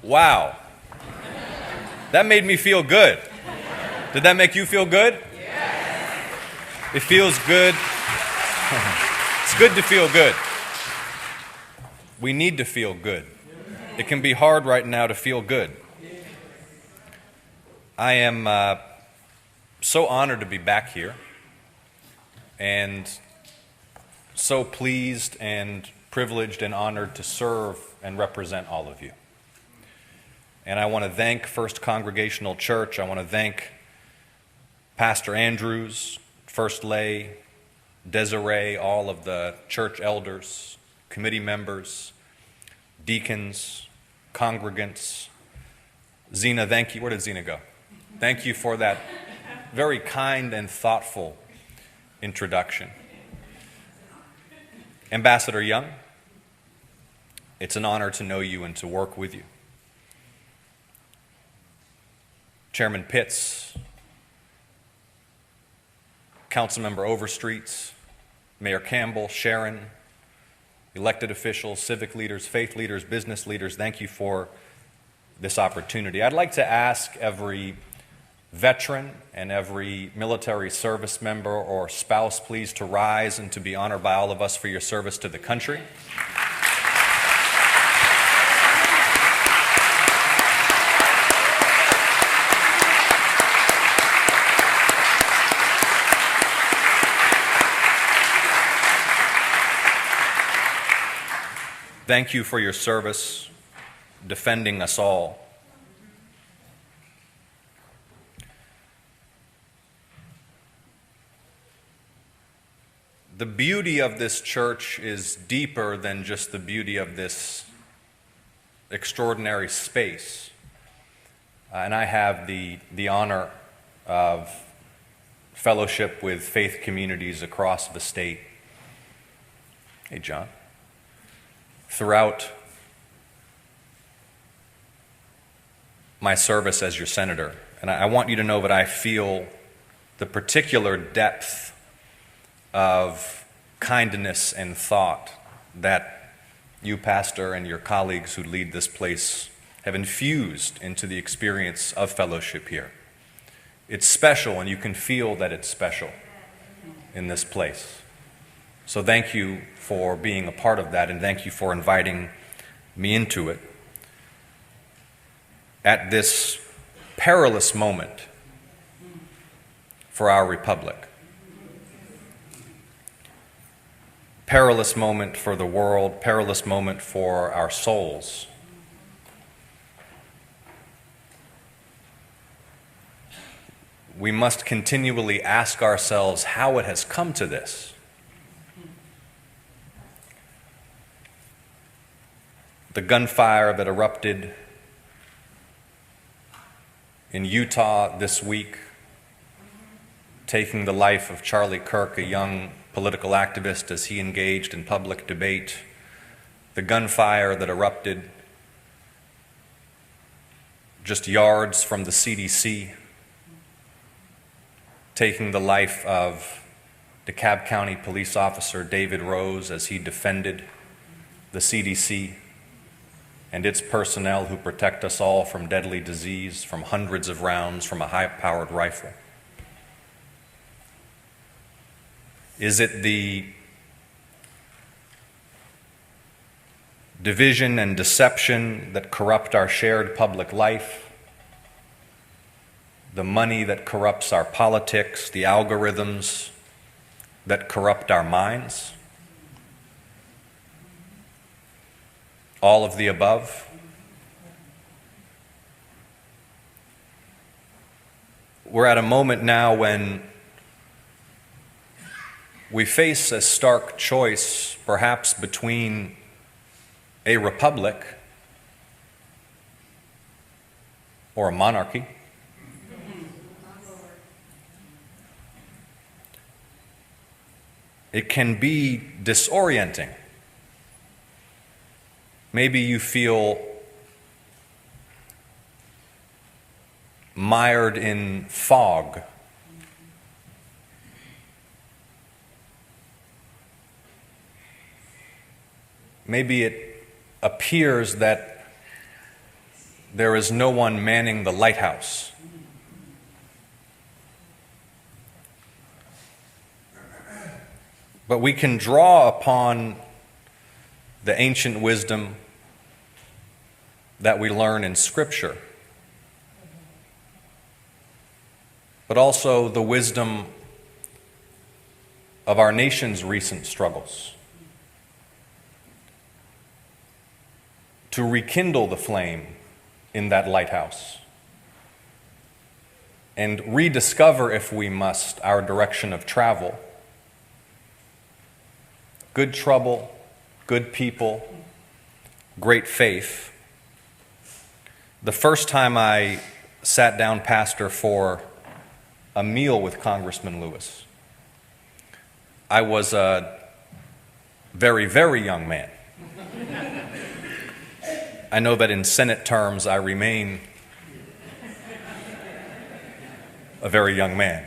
Wow. That made me feel good. Did that make you feel good? Yes. It feels good. It's good to feel good. We need to feel good. It can be hard right now to feel good. I am so honored to be back here and so pleased and privileged and honored to serve and represent all of you. And I want to thank First Congregational Church. I want to thank Pastor Andrews, First Lay, Desiree, all of the church elders, committee members, deacons, congregants. Zena, thank you. Where did Zena go? Thank you for that very kind and thoughtful introduction. Ambassador Young, it's an honor to know you and to work with you. Chairman Pitts, Councilmember Overstreets, Mayor Campbell, Sharon, elected officials, civic leaders, faith leaders, business leaders, thank you for this opportunity. I'd like to ask every veteran and every military service member or spouse, please, to rise and to be honored by all of us for your service to the country. Thank you for your service, defending us all. The beauty of this church is deeper than just the beauty of this extraordinary space. And I have the honor of fellowship with faith communities across the state. Hey, John. Throughout my service as your senator. And I want you to know that I feel the particular depth of kindness and thought that you, Pastor, and your colleagues who lead this place have infused into the experience of fellowship here. It's special, and you can feel that it's special in this place. So thank you for being a part of that, and thank you for inviting me into it at this perilous moment for our republic. Perilous moment for the world, perilous moment for our souls. We must continually ask ourselves how it has come to this. The gunfire that erupted in Utah this week, taking the life of Charlie Kirk, a young political activist, as he engaged in public debate. The gunfire that erupted just yards from the CDC, taking the life of DeKalb County police officer David Rose as he defended the CDC and its personnel who protect us all from deadly disease, from hundreds of rounds from a high-powered rifle. Is it the division and deception that corrupt our shared public life, the money that corrupts our politics, the algorithms that corrupt our minds? All of the above? We're at a moment now when we face a stark choice, perhaps between a republic or a monarchy. It can be disorienting. Maybe you feel mired in fog. Maybe it appears that there is no one manning the lighthouse. But we can draw upon the ancient wisdom that we learn in Scripture, but also the wisdom of our nation's recent struggles to rekindle the flame in that lighthouse and rediscover, if we must, our direction of travel. Good trouble, good people, great faith. The first time I sat down, Pastor, for a meal with Congressman Lewis, I was a very, very young man. I know that in Senate terms I remain a very young man.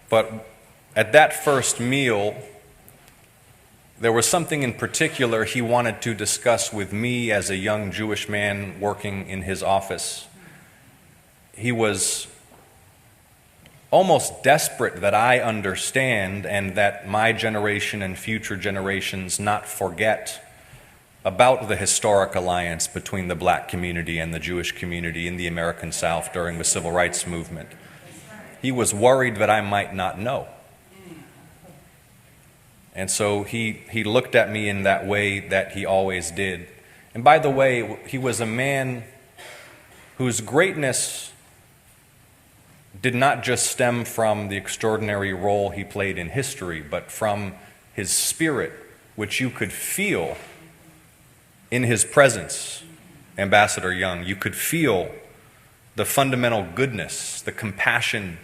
But at that first meal, there was something in particular he wanted to discuss with me as a young Jewish man working in his office. He was almost desperate that I understand and that my generation and future generations not forget about the historic alliance between the black community and the Jewish community in the American South during the Civil Rights Movement. He was worried that I might not know. And so he looked at me in that way that he always did. And by the way, he was a man whose greatness did not just stem from the extraordinary role he played in history, but from his spirit, which you could feel in his presence, Ambassador Young. You could feel the fundamental goodness, the compassion,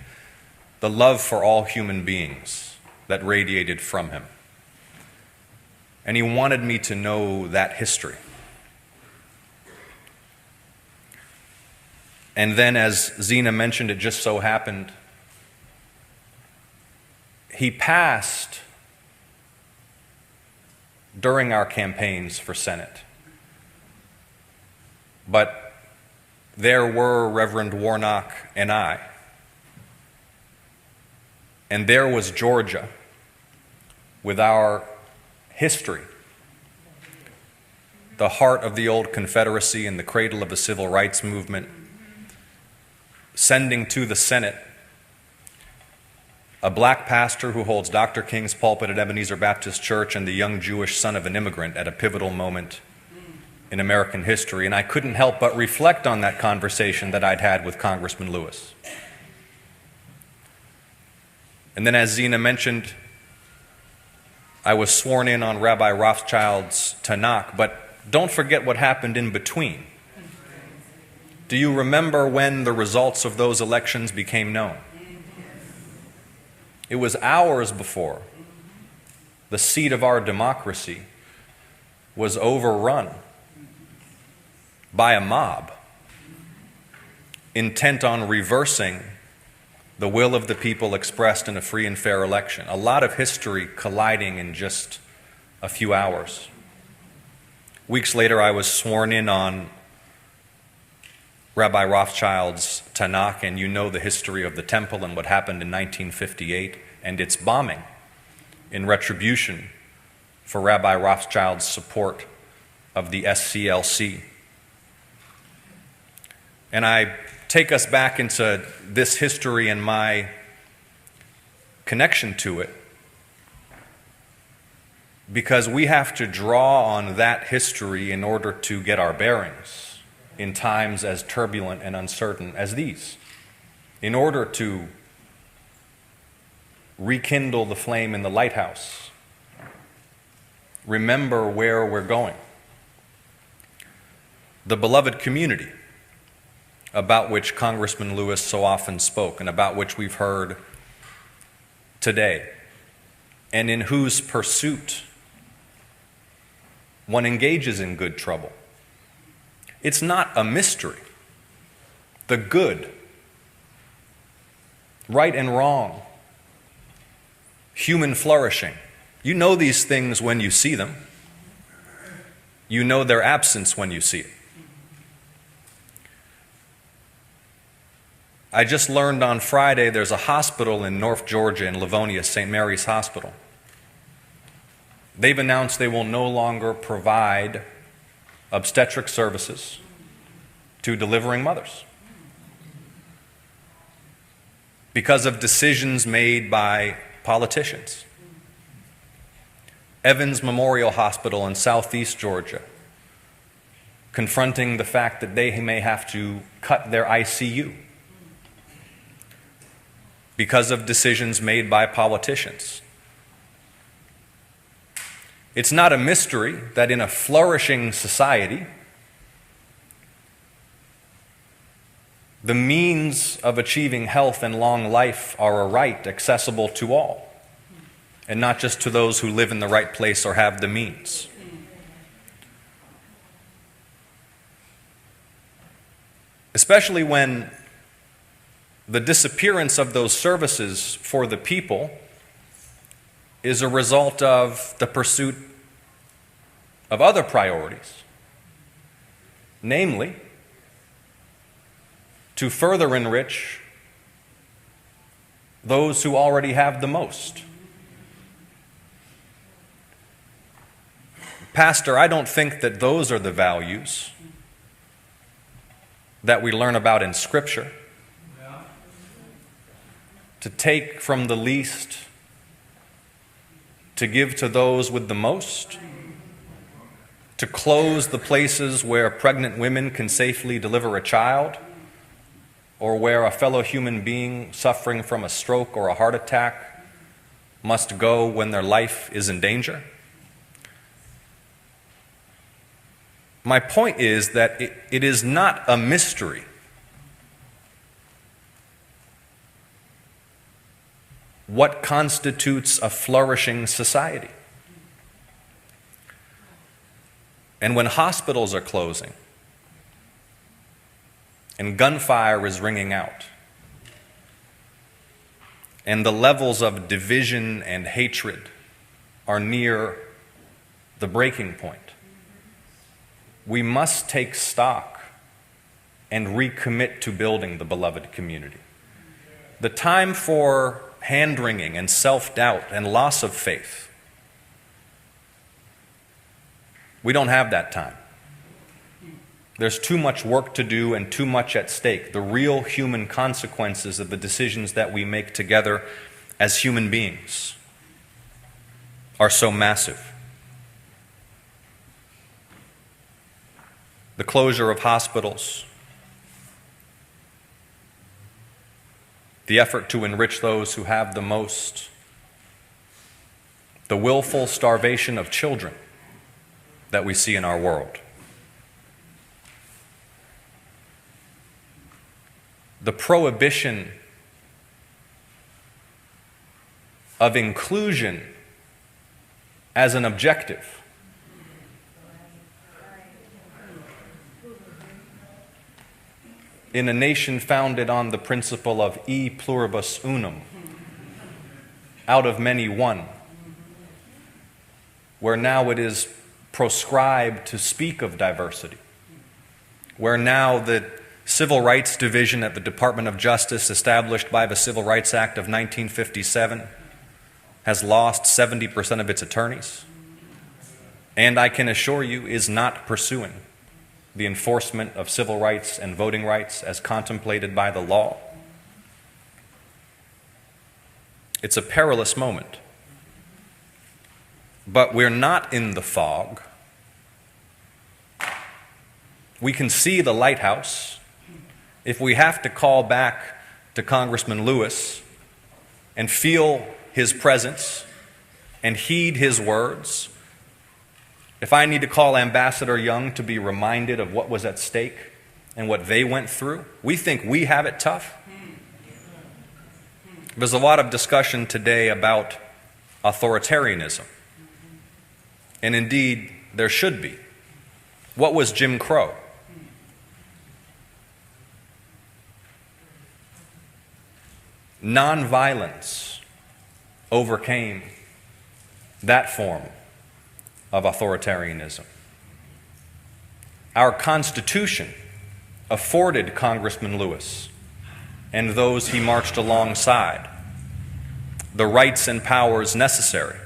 the love for all human beings that radiated from him. And he wanted me to know that history. And then, as Zena mentioned, it just so happened, he passed during our campaigns for Senate. But there were Reverend Warnock and I. And there was Georgia with our history, the heart of the old Confederacy and the cradle of the Civil Rights Movement, sending to the Senate a black pastor who holds Dr. King's pulpit at Ebenezer Baptist Church and the young Jewish son of an immigrant at a pivotal moment in American history. And I couldn't help but reflect on that conversation that I'd had with Congressman Lewis. And then, as Zena mentioned, I was sworn in on Rabbi Rothschild's Tanakh, but don't forget what happened in between. Do you remember when the results of those elections became known? It was hours before the seat of our democracy was overrun by a mob intent on reversing the will of the people expressed in a free and fair election. A lot of history colliding in just a few hours. Weeks later, I was sworn in on Rabbi Rothschild's Tanakh, and you know the history of the temple and what happened in 1958 and its bombing in retribution for Rabbi Rothschild's support of the SCLC. And I take us back into this history and my connection to it because we have to draw on that history in order to get our bearings in times as turbulent and uncertain as these, in order to rekindle the flame in the lighthouse, remember where we're going. The beloved community about which Congressman Lewis so often spoke and about which we've heard today, and in whose pursuit one engages in good trouble. It's not a mystery. The good, right and wrong, human flourishing. You know these things when you see them. You know their absence when you see it. I just learned on Friday there's a hospital in North Georgia, in Livonia, St. Mary's Hospital. They've announced they will no longer provide obstetric services to delivering mothers because of decisions made by politicians. Evans Memorial Hospital in southeast Georgia, confronting the fact that they may have to cut their ICU because of decisions made by politicians. It's not a mystery that in a flourishing society, the means of achieving health and long life are a right accessible to all, and not just to those who live in the right place or have the means. Especially when the disappearance of those services for the people is a result of the pursuit of other priorities, namely, to further enrich those who already have the most. Pastor, I don't think that those are the values that we learn about in Scripture. To take from the least, to give to those with the most, to close the places where pregnant women can safely deliver a child, or where a fellow human being suffering from a stroke or a heart attack must go when their life is in danger. My point is that it is not a mystery what constitutes a flourishing society. And when hospitals are closing and gunfire is ringing out and the levels of division and hatred are near the breaking point, we must take stock and recommit to building the beloved community. The time for hand-wringing and self-doubt and loss of faith, we don't have that time. There's too much work to do and too much at stake. The real human consequences of the decisions that we make together as human beings are so massive. The closure of hospitals, the effort to enrich those who have the most, the willful starvation of children that we see in our world, the prohibition of inclusion as an objective. In a nation founded on the principle of e pluribus unum, out of many one, where now it is proscribed to speak of diversity, where now the Civil Rights Division at the Department of Justice, established by the Civil Rights Act of 1957, has lost 70% of its attorneys, and I can assure you is not pursuing the enforcement of civil rights and voting rights as contemplated by the law. It's a perilous moment. But we're not in the fog. We can see the lighthouse. If we have to call back to Congressman Lewis and feel his presence and heed his words, if I need to call Ambassador Young to be reminded of what was at stake and what they went through, we think we have it tough. There's a lot of discussion today about authoritarianism. And indeed, there should be. What was Jim Crow? Nonviolence overcame that form of authoritarianism. Our Constitution afforded Congressman Lewis and those he marched alongside the rights and powers necessary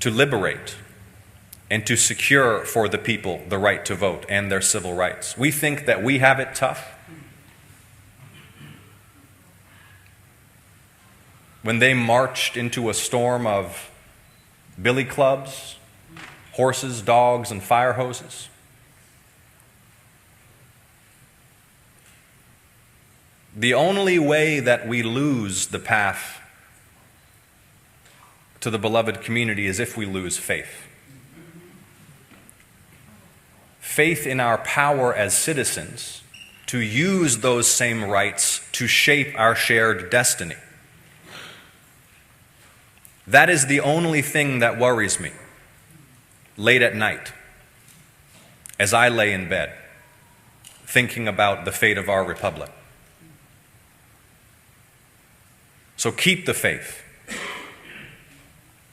to liberate and to secure for the people the right to vote and their civil rights. We think that we have it tough. When they marched into a storm of billy clubs, horses, dogs, and fire hoses, the only way that we lose the path to the beloved community is if we lose faith. Faith in our power as citizens to use those same rights to shape our shared destiny. That is the only thing that worries me late at night as I lay in bed thinking about the fate of our republic. So keep the faith.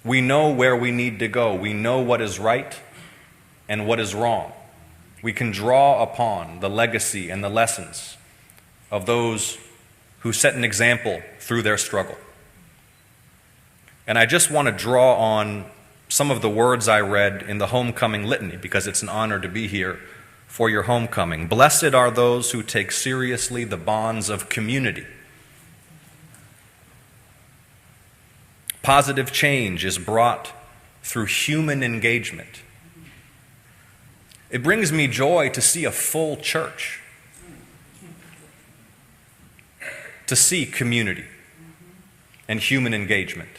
We know where we need to go. We know what is right and what is wrong. We can draw upon the legacy and the lessons of those who set an example through their struggle. And I just want to draw on some of the words I read in the homecoming litany because it's an honor to be here for your homecoming. Blessed are those who take seriously the bonds of community. Positive change is brought through human engagement. It brings me joy to see a full church, to see community and human engagement,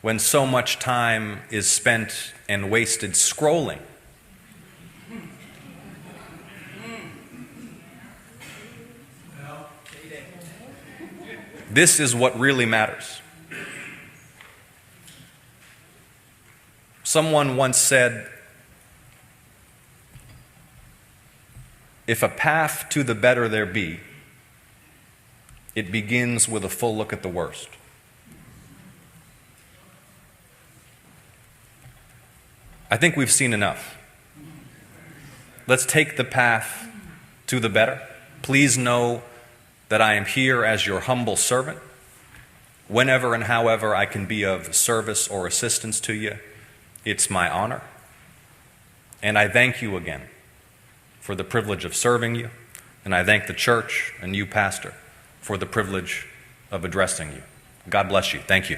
when so much time is spent and wasted scrolling. This is what really matters. Someone once said, if a path to the better there be, it begins with a full look at the worst. I think we've seen enough. Let's take the path to the better. Please know that I am here as your humble servant. Whenever and however I can be of service or assistance to you, it's my honor. And I thank you again for the privilege of serving you. And I thank the church and you, Pastor, for the privilege of addressing you. God bless you. Thank you.